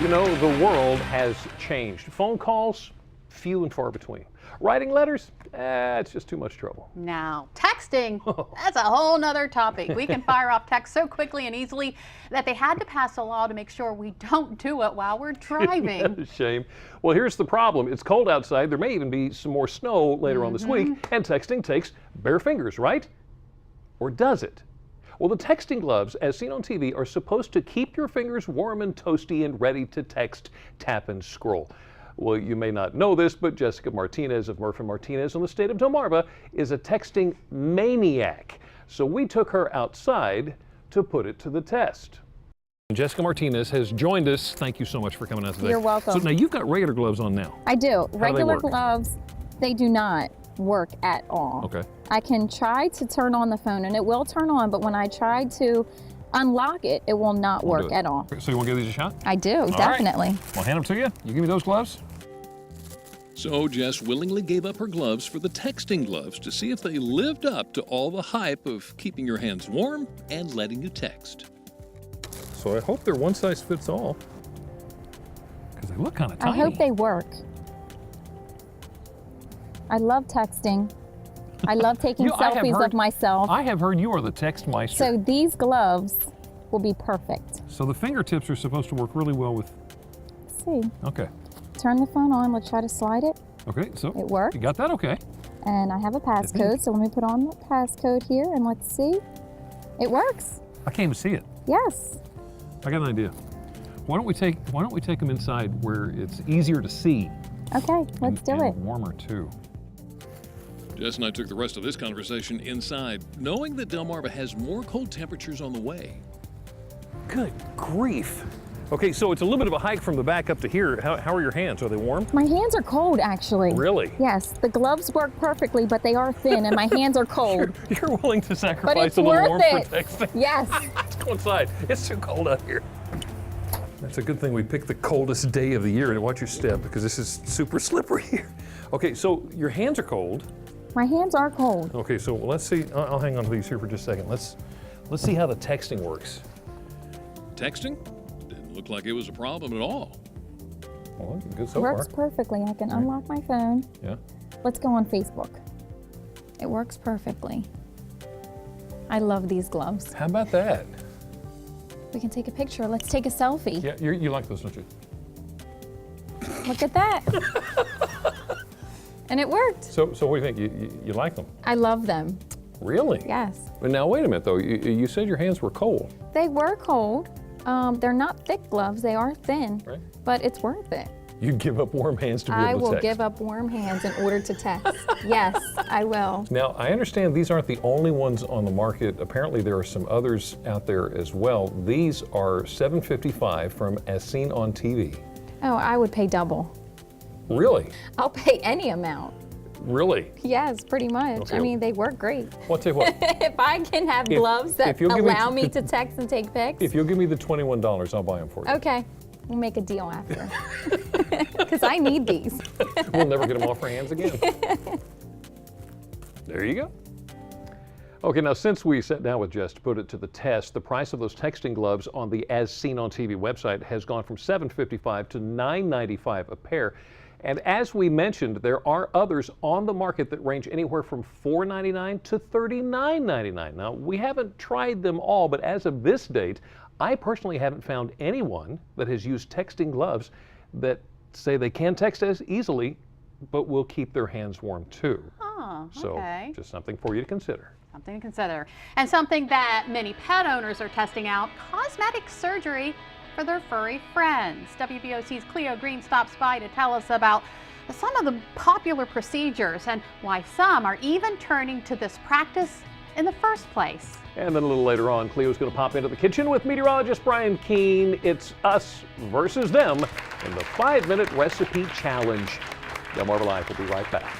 You know, the world has changed. Phone calls, few and far between. Writing letters, it's just too much trouble. Now, texting, that's a whole nother topic. We can fire off text so quickly and easily that they had to pass a law to make sure we don't do it while we're driving. Shame. Well, here's the problem. It's cold outside. There may even be some more snow later on this week, and texting takes bare fingers, right? Or does it? Well, the texting gloves, as seen on TV, are supposed to keep your fingers warm and toasty and ready to text, tap, and scroll. Well, you may not know this, but Jessica Martinez of Murph & Martinez in the state of Delmarva is a texting maniac. So we took her outside to put it to the test. Jessica Martinez has joined us. Thank you so much for coming out today. You're welcome. So now you've got regular gloves on now. I do. Regular work? gloves, they do not work at all. Okay. I can try to turn on the phone and it will turn on, but when I try to unlock it, it will not work at all. So you want to give these a shot? I do, All definitely. Right. Well, hand them to you. You give me those gloves. So Jess willingly gave up her gloves for the texting gloves to see if they lived up to all the hype of keeping your hands warm and letting you text. So I hope they're one size fits all, because they look kind of tiny. I hope they work. I love texting. I love taking selfies of myself. I have heard you are the text meister. So these gloves will be perfect. So the fingertips are supposed to work really well with... Let's see. Okay. Turn the phone on. Let's try to slide it. Okay, so it worked. You got that? Okay. And I have a passcode, so let me put on the passcode here and let's see. It works. I can't even see it. Yes. I got an idea. Why don't we take them inside where it's easier to see? Okay, let's do it. Warmer too. Jess and I took the rest of this conversation inside, knowing that Delmarva has more cold temperatures on the way. Good grief. Okay, so it's a little bit of a hike from the back up to here. How are your hands? Are they warm? My hands are cold, actually. Really? Yes, the gloves work perfectly, but they are thin and my hands are cold. You're willing to sacrifice but it's a little worth warmth it. for texting? Yes. Let's go inside. It's too cold out here. That's a good thing we picked the coldest day of the year, and watch your step because this is super slippery here. Okay, so your hands are cold. My hands are cold. Okay, so let's see. I'll hang on to these here for just a second. Let's see how the texting works. Texting? Didn't look like it was a problem at all. Well, good so far. Works perfectly. I can unlock my phone. Yeah. Let's go on Facebook. It works perfectly. I love these gloves. How about that? We can take a picture. Let's take a selfie. Yeah, you like those, don't you? Look at that. And it worked. So what do you think? You like them? I love them. Really? Yes. But now wait a minute though. You said your hands were cold. They were cold. They're not thick gloves. They are thin. Right. But it's worth it. You'd give up warm hands to be I able to will text. give up warm hands in order to text. Yes, I will. Now, I understand these aren't the only ones on the market. Apparently, there are some others out there as well. These are $7.55 from As Seen on TV. Oh, I would pay double. Really? I'll pay any amount. Really? Yes, pretty much. Okay. I mean, they work great. Well, I'll tell you what. If I can have gloves that allow me to text and take pics. If you'll give me the $21, I'll buy them for you. Okay. We'll make a deal after. Because I need these. We'll never get them off our hands again. There you go. Okay, now since we sat down with Jess to put it to the test, the price of those texting gloves on the As Seen on TV website has gone from $7.55 to $9.95 a pair. And as we mentioned, there are others on the market that range anywhere from $4.99 to $39.99. Now, we haven't tried them all, but as of this date, I personally haven't found anyone that has used texting gloves that say they can text as easily, but will keep their hands warm too. Oh, So, okay. just something for you to consider. Something to consider. And something that many pet owners are testing out, cosmetic surgery for their furry friends. WBOC's Cleo Green stops by to tell us about some of the popular procedures and why some are even turning to this practice in the first place. And then a little later on, Cleo's going to pop into the kitchen with meteorologist Brian Keene. It's us versus them in the 5-minute recipe challenge. Delmarva Live will be right back.